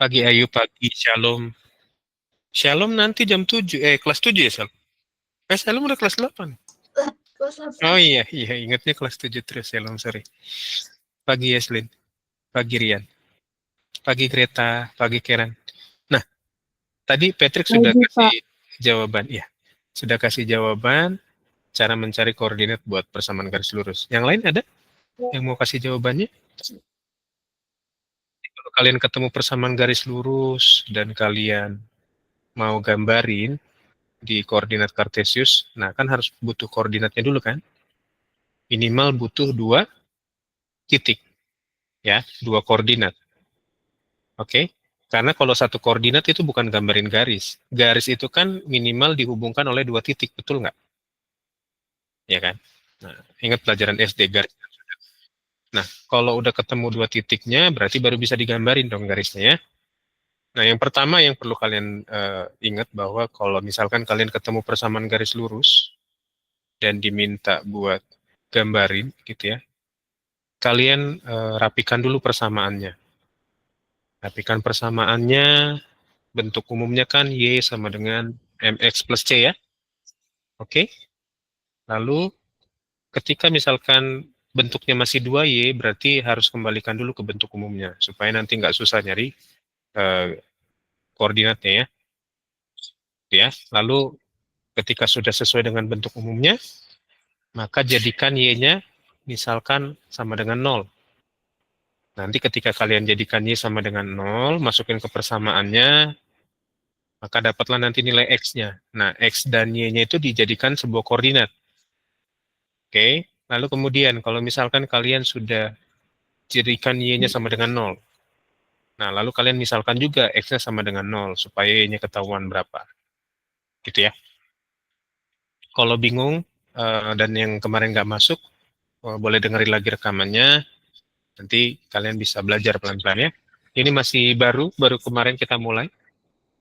Pagi Ayu, pagi Shalom. Shalom nanti jam 7, kelas 7 ya Shalom? Shalom udah kelas 8. Kelas 8. Oh iya, ingatnya kelas 7 terus Shalom, sorry. Pagi Yaslin, pagi Rian, pagi Greta, pagi Karen. Nah, tadi Patrick sudah Pagi, kasih Pak. jawaban, ya. Sudah kasih jawaban cara mencari koordinat buat persamaan garis lurus. Yang lain ada yang mau kasih jawabannya? Kalau kalian ketemu persamaan garis lurus dan kalian mau gambarin di koordinat Kartesius, nah kan harus butuh koordinatnya dulu kan? Minimal butuh 2 titik, ya, 2 koordinat. Oke? Karena kalau satu koordinat itu bukan gambarin garis. Garis itu kan minimal dihubungkan oleh 2 titik, betul nggak? Ya kan? Nah, ingat pelajaran SD garis. Nah, kalau udah ketemu 2 titiknya, berarti baru bisa digambarin dong garisnya ya. Nah, yang pertama yang perlu kalian ingat bahwa kalau misalkan kalian ketemu persamaan garis lurus dan diminta buat gambarin gitu ya, kalian rapikan dulu persamaannya. Rapikan persamaannya, bentuk umumnya kan Y sama dengan MX plus C ya. Oke. Lalu ketika misalkan bentuknya masih 2Y, berarti harus kembalikan dulu ke bentuk umumnya, supaya nanti nggak susah nyari eh, koordinatnya ya. Ya. Lalu ketika sudah sesuai dengan bentuk umumnya, maka jadikan Y-nya misalkan sama dengan 0. Nanti ketika kalian jadikan Y sama dengan 0, masukin ke persamaannya, maka dapatlah nanti nilai X-nya. Nah, X dan Y-nya itu dijadikan sebuah koordinat. Oke, lalu kemudian kalau misalkan kalian sudah jadikan Y-nya sama dengan 0. Nah, lalu kalian misalkan juga X-nya sama dengan 0, supaya Y-nya ketahuan berapa. Gitu ya. Kalau bingung, dan yang kemarin nggak masuk, boleh dengerin lagi rekamannya. Nanti kalian bisa belajar pelan-pelan ya. Ini masih baru kemarin kita mulai.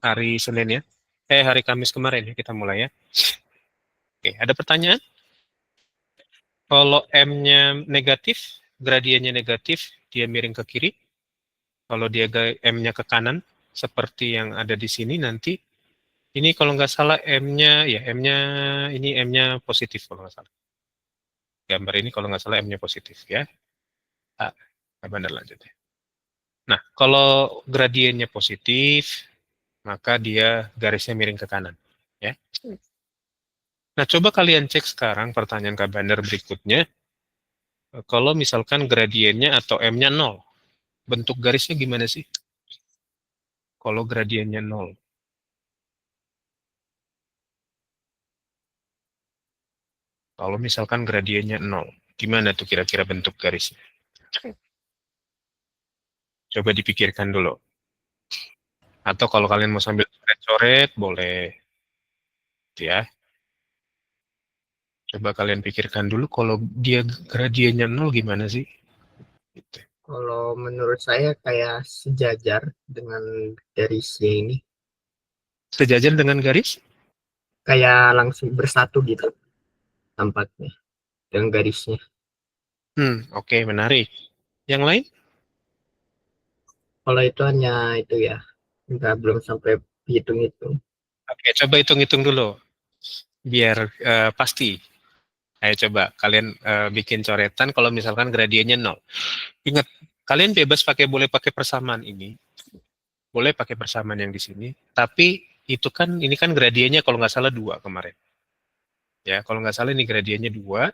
Hari Senin ya. Hari Kamis kemarin ya kita mulai ya. Oke, ada pertanyaan? Kalau M-nya negatif, gradiennya negatif, dia miring ke kiri. Kalau dia M-nya ke kanan, seperti yang ada di sini nanti, ini kalau nggak salah M-nya, ya M-nya, ini M-nya positif kalau nggak salah. Gambar ini kalau nggak salah M-nya positif ya. Ah, benar lanjut ya. Nah, kalau gradiennya positif, maka dia garisnya miring ke kanan. Ya. Nah, coba kalian cek sekarang pertanyaan Kak Bandar berikutnya. Kalau misalkan gradiennya atau M-nya 0, bentuk garisnya gimana sih? Kalau gradiennya 0. Kalau misalkan gradiennya 0, gimana tuh kira-kira bentuk garisnya? Coba dipikirkan dulu. Atau kalau kalian mau sambil coret-coret, boleh. Ya. Coba kalian pikirkan dulu kalau dia gradiennya 0 gimana sih? Gitu. Kalau menurut saya kayak sejajar dengan garisnya ini. Sejajar dengan garis? Kayak langsung bersatu gitu tampaknya dengan garisnya. Oke, menarik. Yang lain? Kalau itu hanya itu ya, nggak belum sampai hitung-hitung. Oke, coba hitung-hitung dulu. Biar pasti. Ayo coba kalian bikin coretan kalau misalkan gradiennya 0. Ingat, kalian bebas boleh pakai persamaan ini. Boleh pakai persamaan yang di sini. Tapi itu kan, ini kan gradiennya kalau nggak salah 2 kemarin. Ya, kalau nggak salah ini gradiennya 2.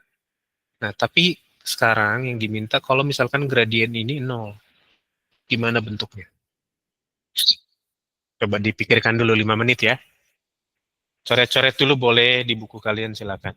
Nah, tapi sekarang yang diminta kalau misalkan gradien ini 0. Gimana bentuknya? Coba dipikirkan dulu 5 menit ya. Coret-coret dulu boleh di buku kalian silakan.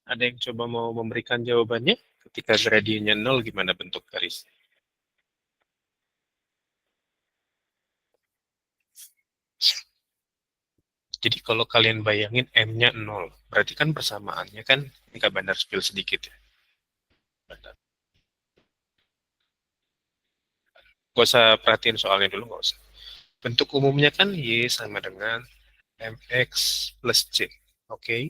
Ada yang coba mau memberikan jawabannya? Ketika gradiennya 0, gimana bentuk garis? Jadi kalau kalian bayangin M-nya 0, berarti kan persamaannya kan, ini Kak Bandar spill sedikit ya. Bandar. Gak usah perhatiin soalnya dulu, gak usah. Bentuk umumnya kan Y sama dengan MX plus C. Oke.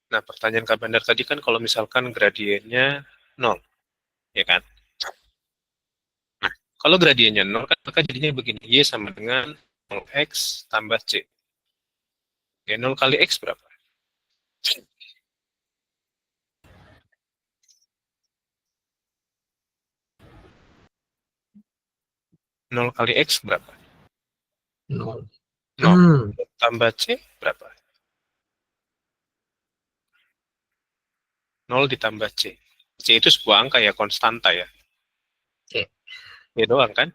Nah, pertanyaan Kak Bandar tadi kan kalau misalkan gradiennya 0, ya kan? Nah, kalau gradiennya 0 kan maka jadinya begini, Y sama dengan 0x tambah C. Ya, 0 kali X berapa? 0 kali X berapa? 0. 0. Tambah C berapa? 0 ditambah C. C itu sebuah angka ya, konstanta ya. Oke. Ya doang kan?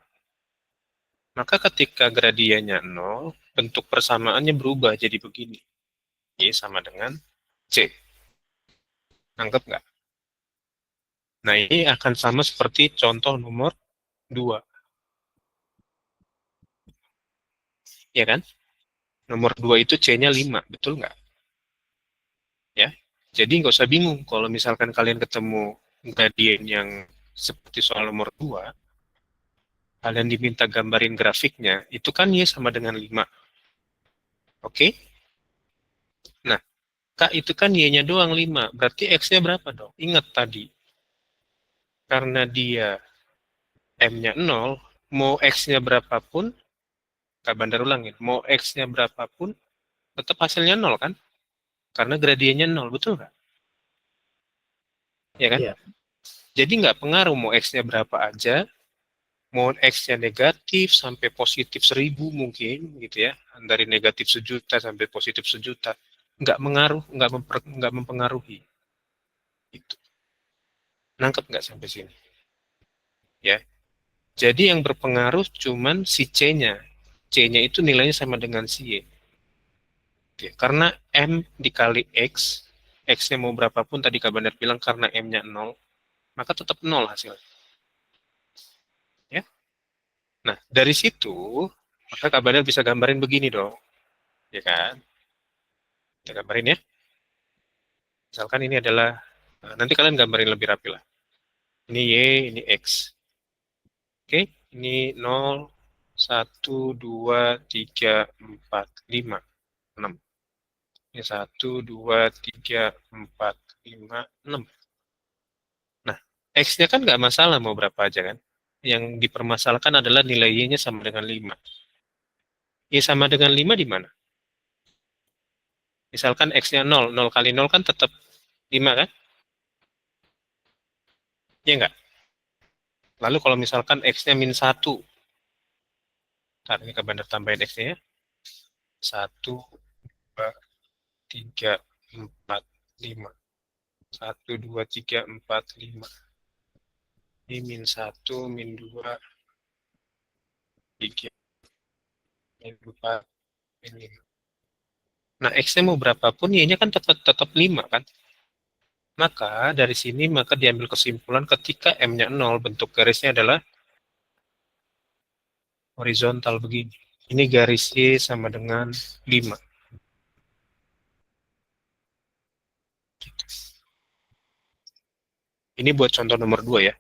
Maka ketika gradiennya 0, bentuk persamaannya berubah jadi begini. Y sama dengan C. Anggap nggak? Nah, ini akan sama seperti contoh nomor 2. Ya kan? Nomor 2 itu C-nya 5, betul nggak? Ya. Jadi nggak usah bingung kalau misalkan kalian ketemu gradien yang seperti soal nomor 2, kalian diminta gambarin grafiknya, itu kan Y sama dengan 5. Oke? Nah, Kak, itu kan Y-nya doang 5. Berarti X-nya berapa dong? Ingat tadi, karena dia M-nya 0, mau X-nya berapapun, Kak Bandar ulangin, mau X-nya berapapun, tetap hasilnya 0 kan? Karena gradiennya 0, betul nggak? Ya kan? Ya. Jadi nggak pengaruh mau X-nya berapa aja, mau X-nya negatif sampai positif 1000 mungkin, gitu ya. Dari negatif 1.000.000 sampai positif 1.000.000. Nggak mempengaruhi. Itu. Nangkep nggak sampai sini? Ya. Jadi yang berpengaruh cuman si C-nya. C-nya itu nilainya sama dengan si Y. Oke, karena M dikali X, X-nya mau berapapun tadi Kak Bandar bilang karena M-nya 0, maka tetap 0 hasilnya. Ya. Nah, dari situ, maka Kak Bandar bisa gambarin begini dong. Ya kan? Kita gambarin ya. Misalkan ini adalah, nanti kalian gambarin lebih rapi lah. Ini Y, ini X. Oke, ini 0, 1, 2, 3, 4, 5, 6. Ini 1, 2, 3, 4, 5, 6. Nah, X-nya kan nggak masalah mau berapa aja kan. Yang dipermasalahkan adalah nilai Y-nya sama dengan 5. Y sama dengan 5 di mana? Misalkan X-nya 0, 0 kali 0 kan tetap 5 kan? Ya nggak? Lalu kalau misalkan X-nya min 1, Ntar ini Kak Bandar tambahin X-nya ya. 1, 2, 3, 4, 5. 1, 2, 3, 4, 5. Ini min 1, min 2, 3, min 4, min 5. Nah, X-nya mau berapapun, Y-nya kan tetap 5 kan? Maka dari sini maka diambil kesimpulan ketika M-nya 0, bentuk garisnya adalah horizontal begini. Ini garis Y sama dengan 5. Ini buat contoh nomor 2 ya.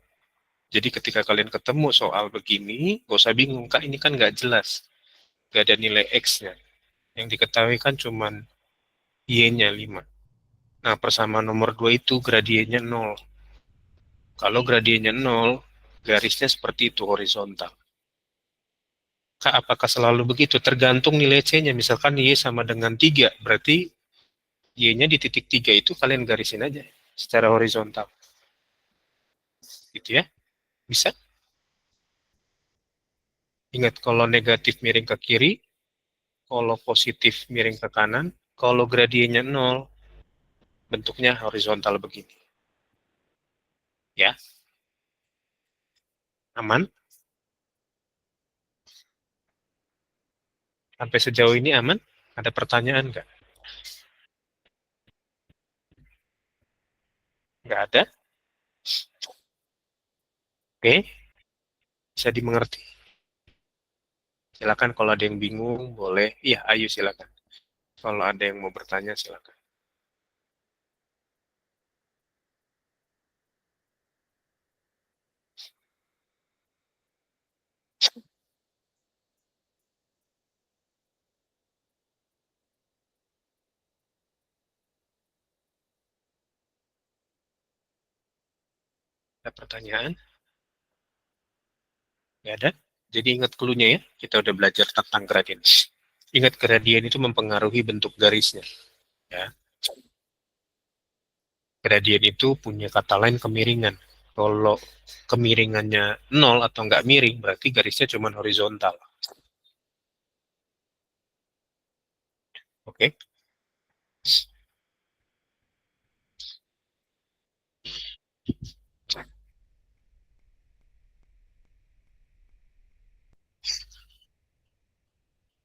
Jadi ketika kalian ketemu soal begini, gak usah bingung, Kak, ini kan nggak jelas. Nggak ada nilai X-nya. Yang diketahui kan cuma Y-nya 5. Nah, persamaan nomor 2 itu gradiennya 0. Kalau gradiennya 0, garisnya seperti itu, horizontal. Kak, apakah selalu begitu? Tergantung nilai C-nya. Misalkan Y sama dengan 3, berarti Y-nya di titik 3 itu kalian garisin aja secara horizontal. Gitu ya. Bisa? Ingat, kalau negatif miring ke kiri, kalau positif miring ke kanan, kalau gradiennya 0, bentuknya horizontal begini. Ya, aman? Sampai sejauh ini aman? Ada pertanyaan nggak? Nggak ada? Oke, bisa dimengerti. Silakan kalau ada yang bingung, boleh. Iya, ayo silakan. Kalau ada yang mau bertanya, silakan. Ada pertanyaan? Nggak ada? Jadi ingat clue-nya ya, kita udah belajar tentang gradien. Ingat gradien itu mempengaruhi bentuk garisnya. Ya. Gradien itu punya kata lain kemiringan. Kalau kemiringannya 0 atau nggak miring, berarti garisnya cuma horizontal. Oke?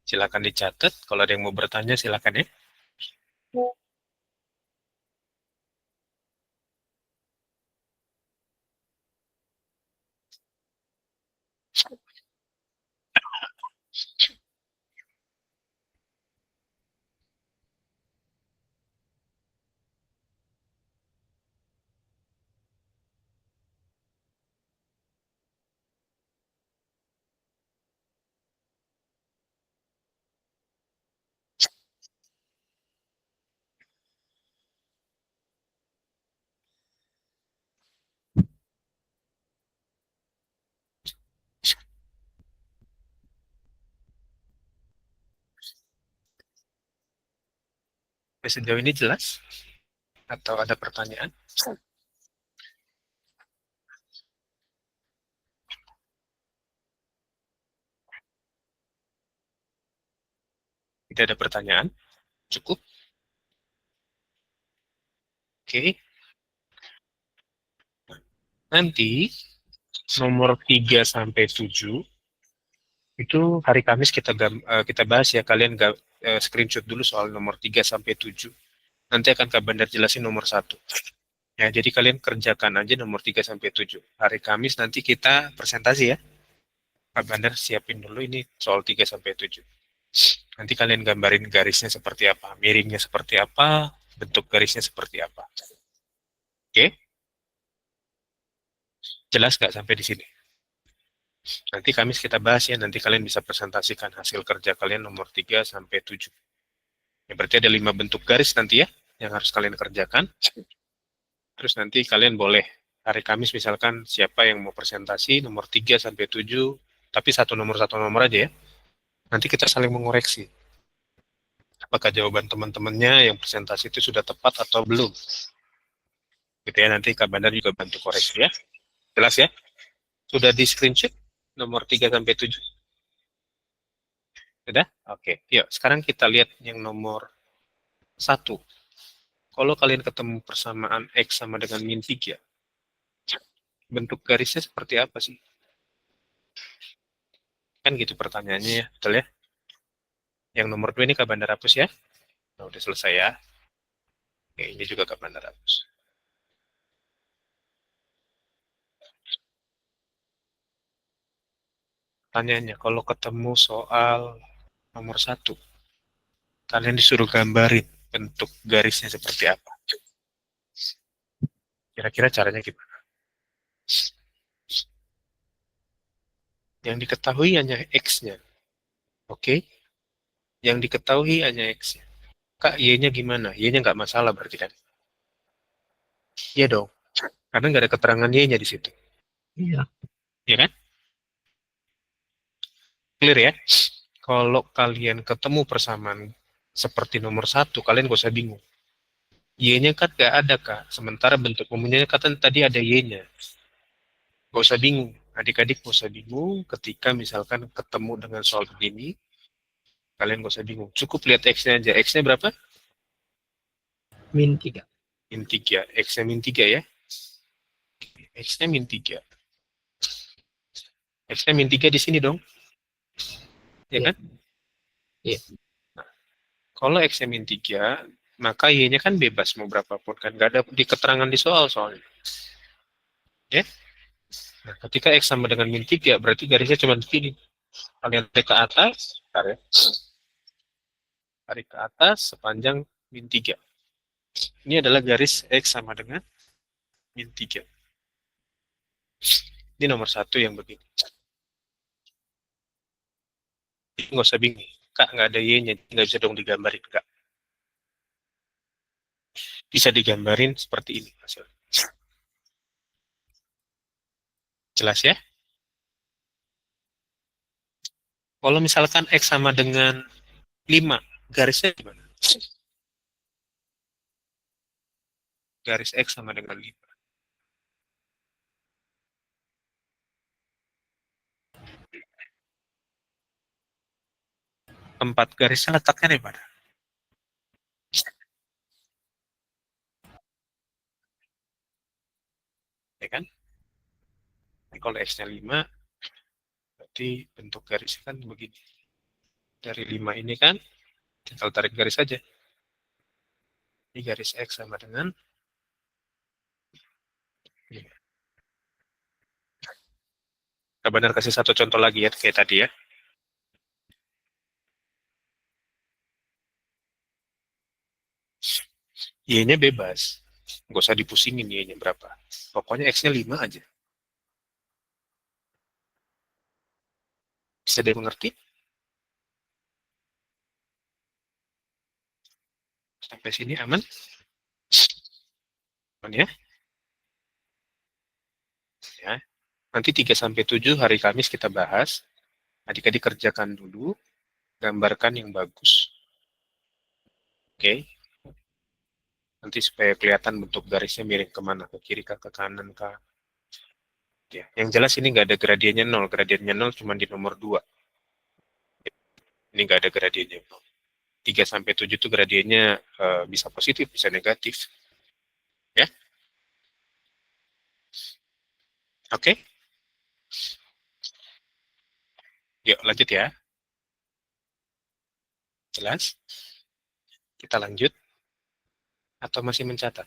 Silakan dicatat. Kalau ada yang mau bertanya, silakan ya. Sejauh ini jelas? Atau ada pertanyaan? Tidak ada pertanyaan? Cukup? Oke. Nanti nomor 3 sampai 7 itu hari Kamis kita bahas ya. Kalian screenshot dulu soal nomor 3 sampai 7. Nanti akan Kak Bandar jelasin nomor 1. Ya, jadi kalian kerjakan aja nomor 3 sampai 7. Hari Kamis nanti kita presentasi ya. Kak Bandar siapin dulu ini soal 3 sampai 7. Nanti kalian gambarin garisnya seperti apa, miringnya seperti apa, bentuk garisnya seperti apa. Oke? Jelas nggak sampai di sini? Nanti Kamis kita bahas ya, nanti kalian bisa presentasikan hasil kerja kalian nomor 3 sampai 7. Ya, berarti ada 5 bentuk garis nanti ya, yang harus kalian kerjakan. Terus nanti kalian boleh hari Kamis misalkan siapa yang mau presentasi nomor 3 sampai 7, tapi satu nomor aja ya. Nanti kita saling mengoreksi. Apakah jawaban teman-temannya yang presentasi itu sudah tepat atau belum. Gitu ya, nanti Kak Bandar juga bantu koreksi ya. Jelas ya? Sudah di screenshot nomor 3 sampai 7. Sudah? Oke. Yuk, sekarang kita lihat yang nomor 1. Kalau kalian ketemu persamaan X sama dengan min 3, bentuk garisnya seperti apa sih? Kan gitu pertanyaannya ya, betul ya? Yang nomor 2 ini Kak Bandar hapus ya. Nah, udah selesai ya. Oke, ini juga Kak Bandar hapus. Pertanyaannya, kalau ketemu soal nomor 1, kalian disuruh gambarin bentuk garisnya seperti apa. Kira-kira caranya gimana? Yang diketahui hanya X-nya. Oke? Yang diketahui hanya X-nya. Kak, Y-nya gimana? Y-nya nggak masalah berarti kan? Iya dong. Karena nggak ada keterangan Y-nya di situ. Iya. Iya kan? Clear ya? Kalau kalian ketemu persamaan seperti nomor 1, kalian gak usah bingung. Y-nya kan nggak ada, Kak. Sementara bentuk umumnya kan tadi ada Y-nya. Gak usah bingung. Adik-adik gak usah bingung ketika misalkan ketemu dengan soal begini, kalian gak usah bingung. Cukup lihat X-nya aja. X-nya berapa? Min 3. Min 3. X-nya min 3 ya. X-nya min 3. X-nya min 3 di sini dong. Ya Iya. kan? Iya. Nah, kalau X-nya min 3, maka Y-nya kan bebas mau berapapun kan. Gak ada di keterangan di soal soalnya. Ya? Nah, ketika X sama dengan min 3, berarti garisnya cuma begini. Kalian tarik ke atas, tarik ke atas sepanjang min 3. Ini adalah garis X sama dengan min 3. Ini nomor 1 yang begini. Nggak usah bingung. Kak, nggak ada Y-nya. Nggak bisa dong digambarin, Kak. Bisa digambarin seperti ini hasilnya. Jelas ya? Kalau misalkan X sama dengan 5, garisnya gimana? Garis X sama dengan 5. 4 garisnya letaknya di mana? Ya kan? Jadi kalau X-nya 5, berarti bentuk garisnya kan begini. Dari 5 ini kan, tinggal tarik garis saja. Ini garis X sama dengan 5. Nah, benar kasih satu contoh lagi ya, kayak tadi ya. Y-nya bebas. Nggak usah dipusingin Y-nya berapa. Pokoknya X-nya 5 aja. Bisa dia mengerti? Sampai sini aman? Aman ya? Ya. Nanti 3 sampai 7 hari Kamis kita bahas. Adik-adik kerjakan dulu, gambarkan yang bagus. Oke? Nanti supaya kelihatan bentuk garisnya miring kemana, ke kiri kah, ke kanan kah. Ya. Yang jelas ini nggak ada gradiennya 0. Gradiennya 0 cuma di nomor 2. Ini nggak ada gradiennya 0. 3 sampai 7 itu gradiennya bisa positif, bisa negatif. Ya? Oke? Yuk lanjut ya. Jelas? Kita lanjut atau masih mencatat?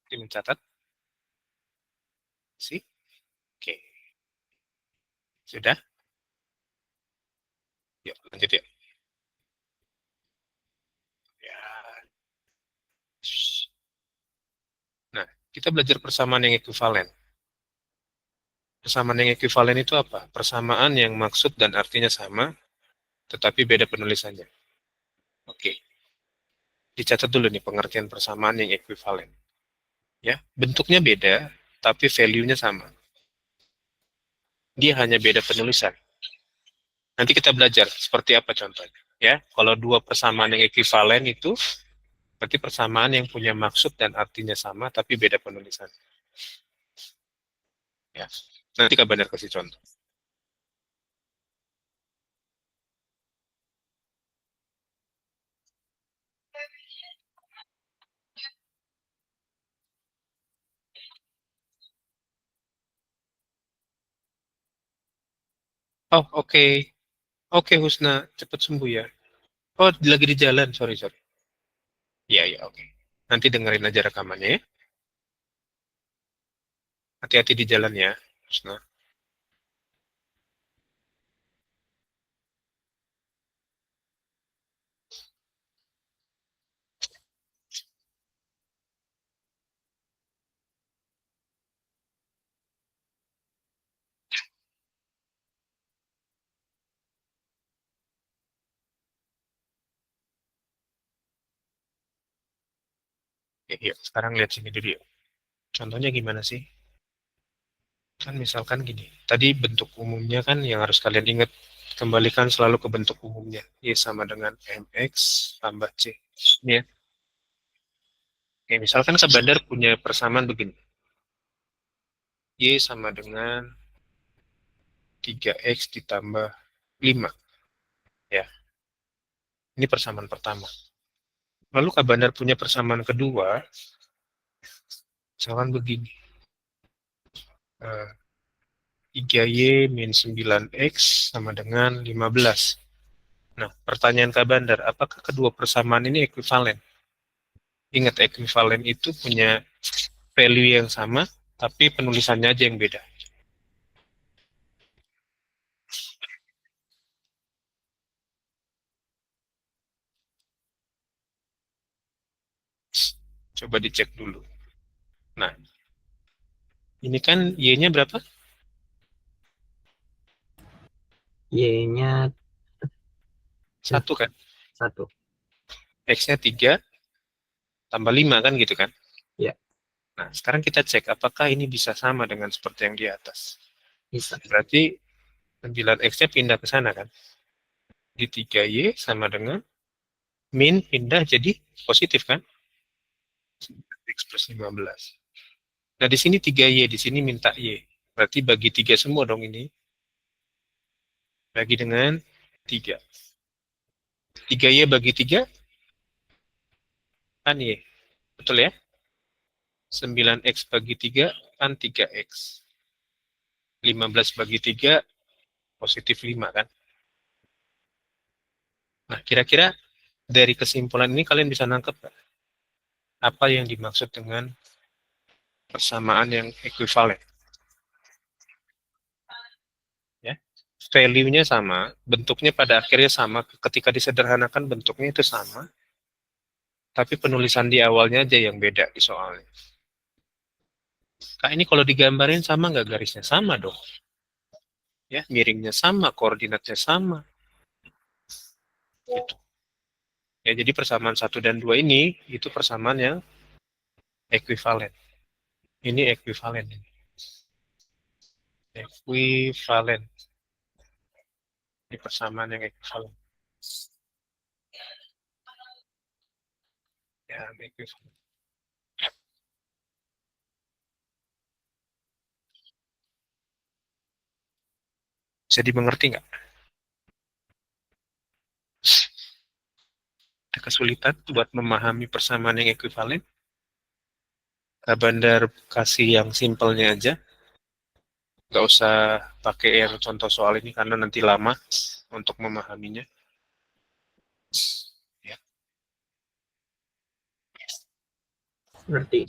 Masih mencatat? Sih? Oke. Sudah? Yuk lanjut yuk. Ya. Nah, kita belajar persamaan yang ekuivalen. Persamaan yang ekuivalen itu apa? Persamaan yang maksud dan artinya sama, tetapi beda penulisannya. Oke. Dicatat dulu nih pengertian persamaan yang ekuivalen. Ya, bentuknya beda, tapi value-nya sama. Dia hanya beda penulisan. Nanti kita belajar seperti apa contohnya. Ya, kalau dua persamaan yang ekuivalen itu berarti persamaan yang punya maksud dan artinya sama, tapi beda penulisan. Ya, nanti Kak Bandar kasih contoh. Oh, oke. Oke, Husna, cepat sembuh ya. Oh, lagi di jalan, sorry, sorry. Iya, iya, oke. Nanti dengerin aja rekamannya ya. Hati-hati di jalan ya, Husna. Oke, yuk, sekarang lihat sini dulu yuk. Contohnya gimana sih? Kan misalkan gini, tadi bentuk umumnya kan yang harus kalian ingat, kembalikan selalu ke bentuk umumnya. Y sama dengan MX tambah C. Ini ya. Oke, misalkan Kak Bandar punya persamaan begini. Y sama dengan 3X ditambah 5. Ya, ini persamaan pertama. Lalu Kak Bandar punya persamaan kedua, misalkan begini. 3Y min 9X sama dengan 15. Nah, pertanyaan Kak Bandar, apakah kedua persamaan ini ekuivalen? Ingat, ekuivalen itu punya value yang sama, tapi penulisannya aja yang beda. Coba dicek dulu. Nah, ini kan Y-nya berapa? Y-nya 1 kan? 1. X-nya 3, tambah 5 kan gitu kan? Ya. Nah, sekarang kita cek apakah ini bisa sama dengan seperti yang di atas. Bisa. Berarti 9X-nya pindah ke sana kan? Di 3Y sama dengan min pindah jadi positif kan? X plus 15. Nah, di sini 3Y, di sini minta Y. Berarti bagi 3 semua dong ini. Bagi dengan 3. 3Y bagi 3 kan Y. Betul ya? 9X bagi 3 kan 3X. 15 bagi 3 positif 5 kan? Nah, kira-kira dari kesimpulan ini kalian bisa nangkep apa yang dimaksud dengan persamaan yang ekuivalen? Ya. Value-nya sama, bentuknya pada akhirnya sama, ketika disederhanakan bentuknya itu sama, tapi penulisan di awalnya aja yang beda di soalnya. Kak, ini kalau digambarin sama nggak garisnya? Sama dong. Ya, miringnya sama, koordinatnya sama. Gitu. Ya, jadi persamaan 1 dan 2 ini, itu persamaan yang ekuivalen. Ini ekuivalen. Ekuivalen. Ini persamaan yang ekuivalen. Ya, ekuivalen. Bisa dimengerti nggak? Ada kesulitan buat memahami persamaan yang ekuivalen? Kak Bandar kasih yang simpelnya aja. Nggak usah pakai yang contoh soal ini karena nanti lama untuk memahaminya. Ya, Ngerti.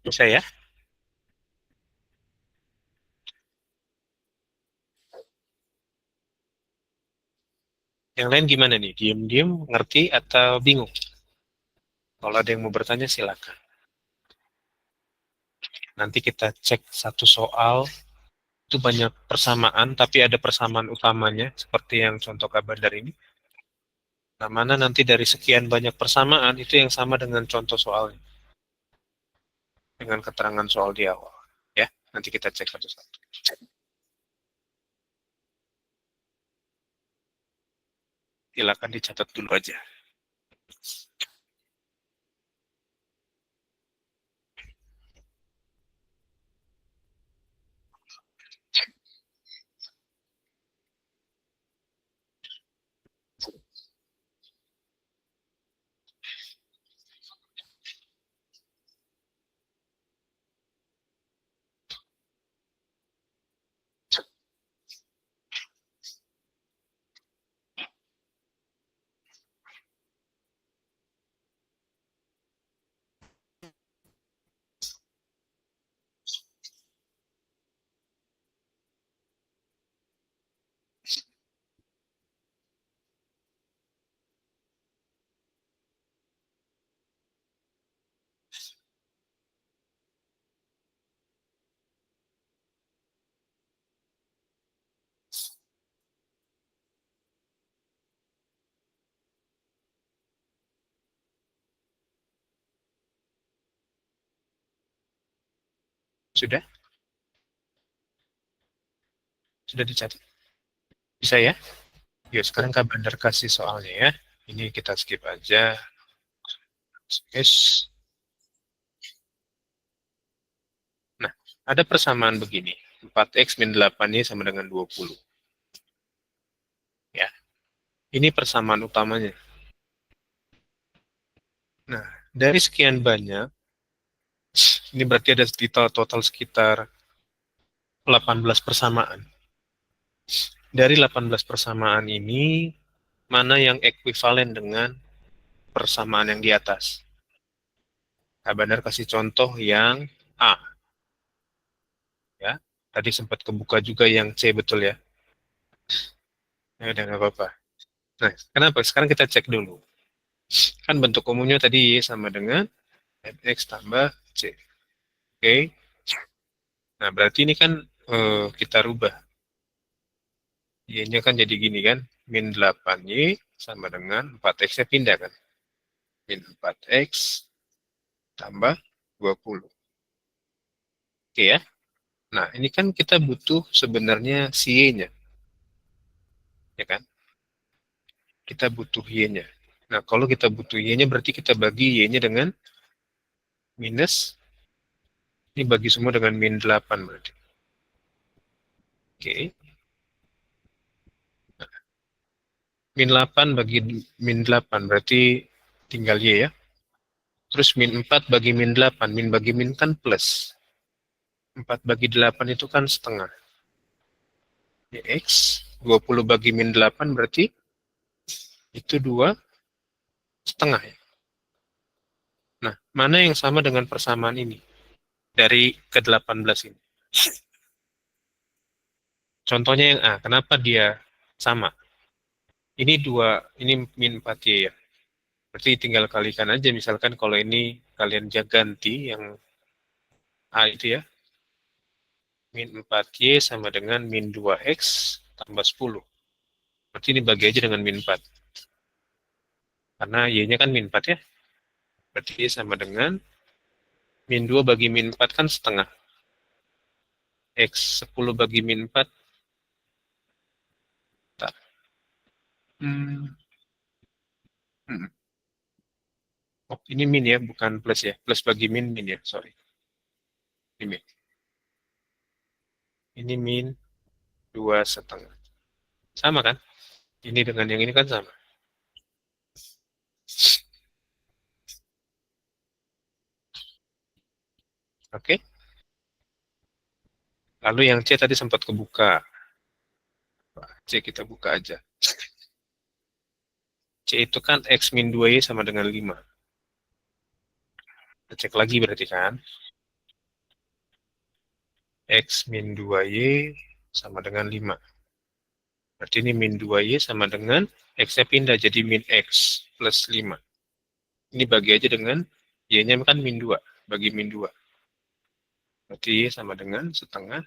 bisa ya? Yang lain gimana nih? Diem-diem, ngerti atau bingung? Kalau ada yang mau bertanya silakan. Nanti kita cek satu soal, itu banyak persamaan, tapi ada persamaan utamanya, seperti yang contoh kabar dari ini. Nah, mana nanti dari sekian banyak persamaan itu yang sama dengan contoh soalnya. Dengan keterangan soal di awal. Ya, nanti kita cek satu-satu. Silakan dicatat dulu aja. Sudah? Sudah dicatat? Bisa ya? Yuk, sekarang Kak Bandar kasih soalnya ya. Ini kita skip aja. Yes. Nah, ada persamaan begini. 4x min 8y sama dengan 20. Ya, ini persamaan utamanya. Nah, dari sekian banyak, ini berarti ada total sekitar 18 persamaan. Dari 18 persamaan ini, mana yang ekuivalen dengan persamaan yang di atas? Kak Bandar kasih contoh yang A. Ya, tadi sempat kebuka juga yang C, betul ya? Ya udah nggak apa-apa. Nah, kenapa? Sekarang kita cek dulu. Kan bentuk umumnya tadi Y sama dengan Fx tambah C. Oke. Nah, berarti ini kan kita rubah. Y-nya kan jadi gini kan. Min 8Y sama dengan 4X-nya pindah kan. Min 4X tambah 20. Oke ya. Nah, ini kan kita butuh sebenarnya si Y-nya. Ya kan? Kita butuh Y-nya. Nah, kalau kita butuh Y-nya berarti kita bagi Y-nya dengan minus. Ini bagi semua dengan min 8 berarti. Oke. Min 8 bagi min 8 berarti tinggal Y ya. Terus min 4 bagi min 8. Min bagi min kan plus. 4 bagi 8 itu kan setengah. X 20 bagi min 8 berarti itu 2 setengah ya. Nah, mana yang sama dengan persamaan ini? Dari ke-18 ini. Contohnya yang A, kenapa dia sama? Ini 2, ini min 4Y ya. Berarti tinggal kalikan aja, misalkan kalau ini kalian ganti yang A itu ya. Min 4Y sama dengan min 2X tambah 10. Berarti ini bagi aja dengan min 4. Karena Y-nya kan min 4 ya. Berarti Y sama dengan min 2 bagi min 4 kan setengah. X 10 bagi min 4. Hmm. Hmm. Oh, ini min ya, bukan plus ya. Plus bagi min, min ya, sorry. Ini min. Ini min 2 setengah. Sama kan? Ini dengan yang ini kan sama. Oke. Lalu yang C tadi sempat kebuka. C kita buka aja. C itu kan X min 2Y sama dengan 5. Kita cek lagi berarti kan. X min 2Y sama dengan 5. Berarti ini min 2Y sama dengan X-nya pindah jadi min X plus 5. Ini bagi aja dengan Y-nya kan min 2. Bagi min 2. Berarti Y sama dengan setengah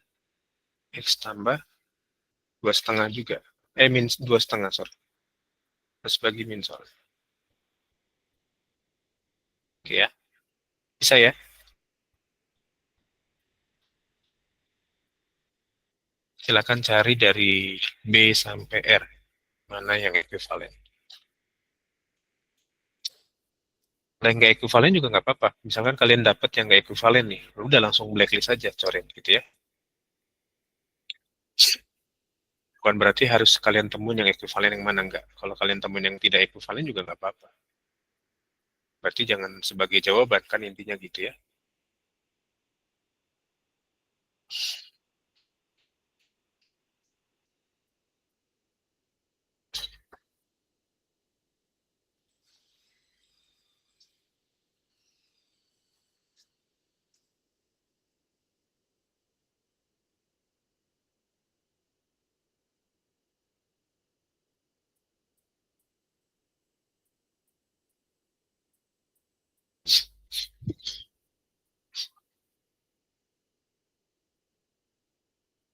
X tambah 2 setengah juga. Min 2 setengah, sorry. Plus bagi min soal. Oke ya. Bisa ya? Silakan cari dari B sampai R. Mana yang ekuivalen. Kalau yang nggak ekuivalen juga nggak apa-apa. Misalkan kalian dapat yang nggak ekuivalen nih, udah langsung blacklist aja, coret gitu ya. Bukan berarti harus kalian temuin yang ekuivalen yang mana enggak. Kalau kalian temuin yang tidak ekuivalen juga nggak apa-apa. Berarti jangan sebagai jawaban, kan intinya gitu ya.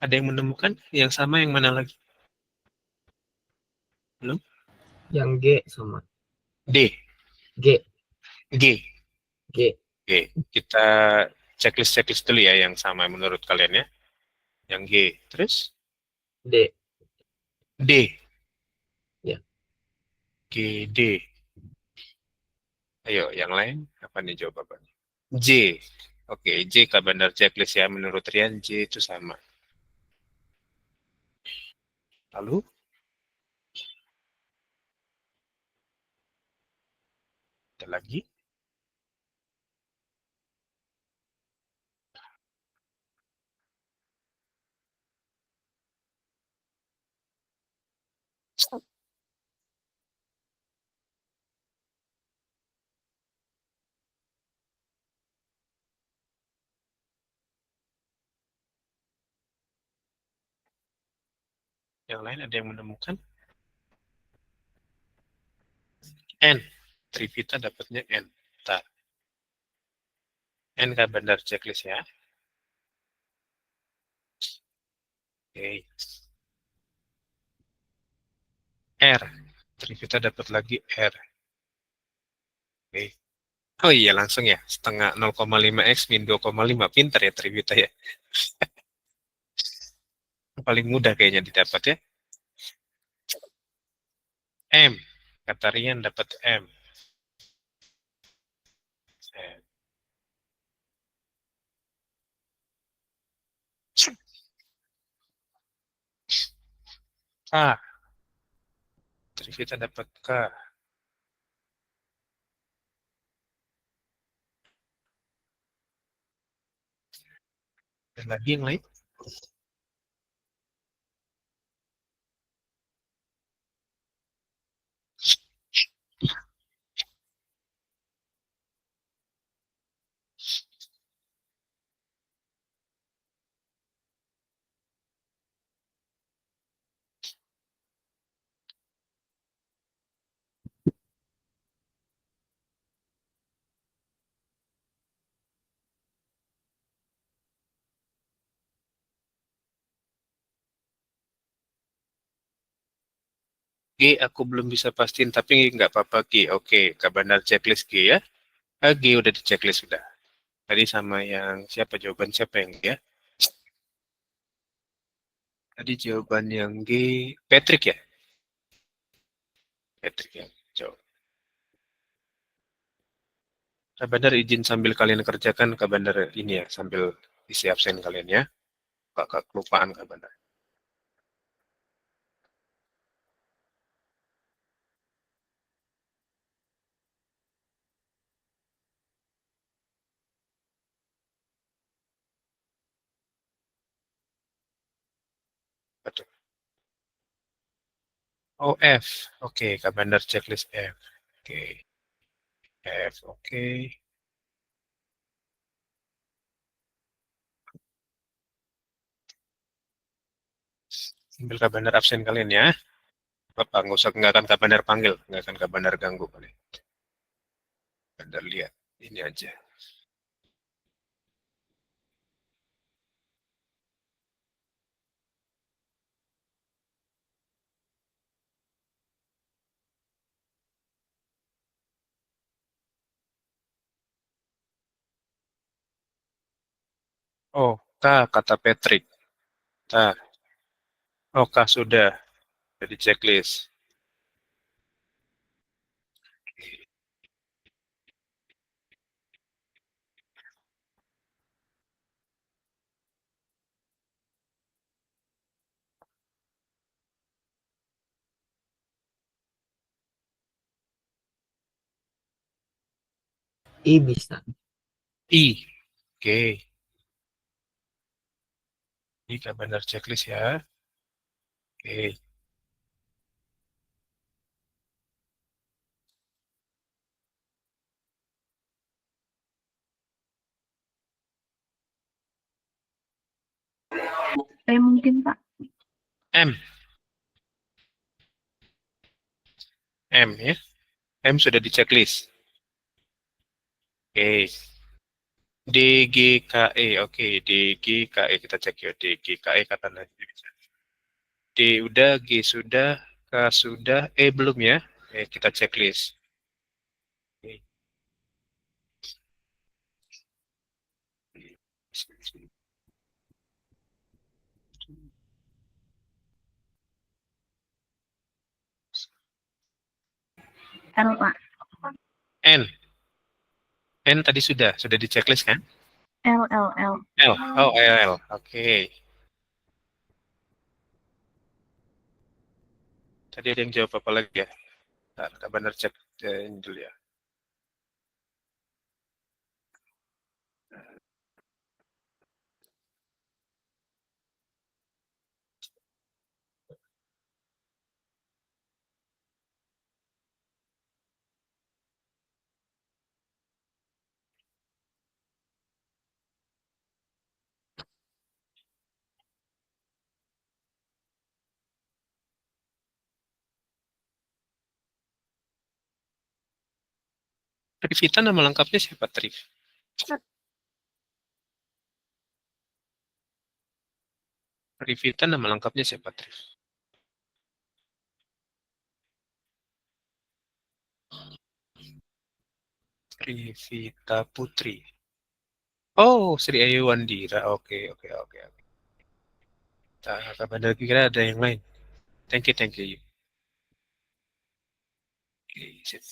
Ada yang menemukan yang sama yang mana lagi? Belum? Yang G sama D. G. G. G. Oke, kita checklist dulu ya yang sama menurut kalian ya. Yang G. Terus D. D. Ya. G, D. Ayo, yang lain apa nih jawabannya? J. Oke, J kabar checklist ya. Menurut Rian, J itu sama. Lalu, ada lagi. Yang lain ada yang menemukan? N. Trivita dapatnya N. Tak. N kabar checklist ya. Oke. R. Trivita dapat lagi R. Oke. Oh iya, langsung ya. Setengah 0,5x min 2,5. Pintar ya Trivita ya. Paling mudah kayaknya didapat ya. M. Kata Rian dapat M. K. Terus kita dapat K. Dan lagi yang lain. G aku belum bisa pastiin, tapi nggak apa-apa G. Oke, kabar checklist G ya. G udah di checklist sudah. Tadi sama yang siapa jawaban siapa yang G ya? Tadi jawaban yang G, Patrick ya? Patrick ya. Coba. Kabar izin sambil kalian kerjakan kabar ini ya, sambil isi absen kalian ya. Kakak kelupaan kabar. Betul. Oh F. Oke, kabar checklist F. Oke. F. Oke. Ambil kabar absen kalian ya. Bapak nggak akan kabar panggil, nggak akan kabar ganggu kalian. Kabar lihat ini aja. Oh, K kata Patrick. K. Oh, K sudah. Jadi checklist. I bisa. I. Oke. I kan benar checklist ya. Oke. Mungkin Pak. M. M ya. M sudah di checklist. Oke. D, G, K, E. Oke, D, G, K, E. Kita cek ya. D, G, K, E kata lagi. D udah, G sudah, K sudah, E belum ya. Kita checklist. Oke. L Pak. N. N tadi sudah di checklist kan? L. L. Oh, L. Oke. Tadi ada yang jawab apa lagi ya? Nah, benar cek ini dulu ya. Trivita nama lengkapnya siapa, Triv? Trivita nama lengkapnya siapa, Triv? Trivita Putri. Oh, Sri Ayu Wandira. Oke, oke, oke, oke. Kabar kira ada yang lain. Thank you, thank you. Oke, sip.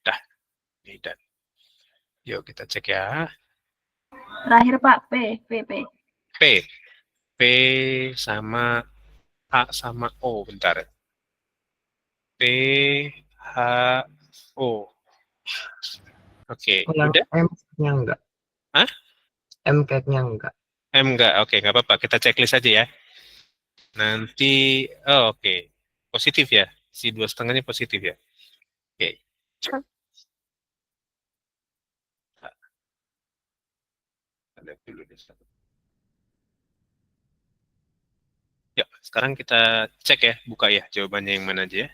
Dah, ini dan. Yuk kita cek ya. Terakhir Pak, P. P. P sama A sama O. Bentar. P, H, O. Oke, Yang udah? M-nya enggak. Hah? M kayaknya enggak. M enggak? Oke, nggak apa-apa. Kita checklist aja ya. Nanti, oh, oke. Positif ya? Si 2,5-nya positif ya? Oke. Ada dulu deh. Ya, sekarang kita cek ya, buka ya jawabannya yang mana aja ya.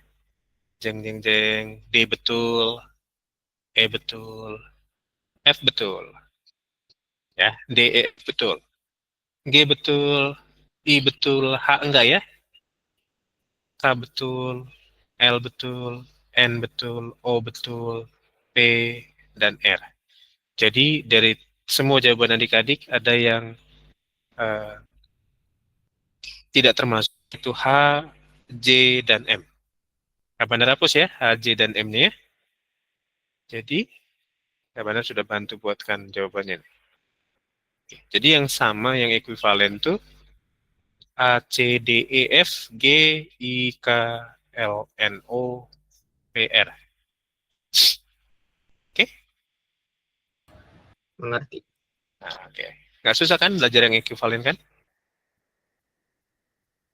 Jeng jeng jeng, D betul, E betul, F betul. Ya, D, E betul. G betul, I betul, H enggak ya? K betul, L betul, N betul, O betul, P, dan R. Jadi dari semua jawaban adik-adik ada yang eh, tidak termasuk, itu H, J, dan M. Benar hapus ya, H, J, dan M-nya ya. Jadi, benar sudah bantu buatkan jawabannya. Jadi yang sama, yang ekuivalen tuh A, C, D, E, F, G, I, K, L, N, O, P, R. Oke? Mengerti. Nah, oke. Nggak susah kan belajar yang ekuivalen kan?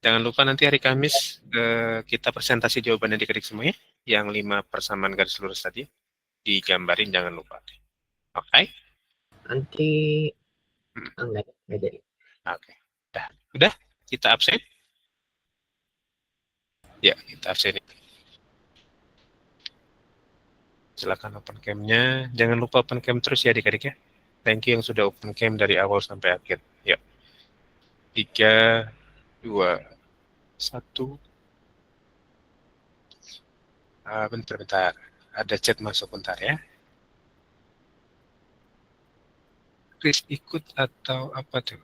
Jangan lupa nanti hari Kamis kita presentasi jawaban adik-adik semua ya. Yang 5 persamaan garis lurus tadi. Digambarin jangan lupa. Oke? Nanti Hmm, enggak jadi. Oke. Udah? Kita absen? Ya, kita absen. Silakan open cam-nya. Jangan lupa open cam terus ya adik-adik ya. Thank you yang sudah open cam dari awal sampai akhir. Ya. 3, 2, 1. Bentar-bentar. Ada chat masuk bentar ya. Kris ikut atau apa tuh?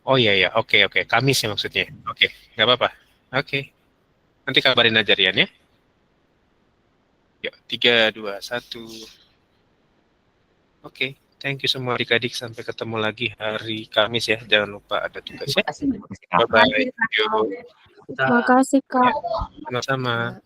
Oh iya, oke, Kamis ya maksudnya. Oke, nggak apa-apa. Oke, nanti kabarin aja Rian ya. Yuk, 3, 2, 1. Oke, thank you semua adik-adik. Sampai ketemu lagi hari Kamis ya. Jangan lupa ada tugas ya. Terima kasih. Bye-bye. Makasih, Kak. Yuk, Kita Makasih, Kak. sama-sama.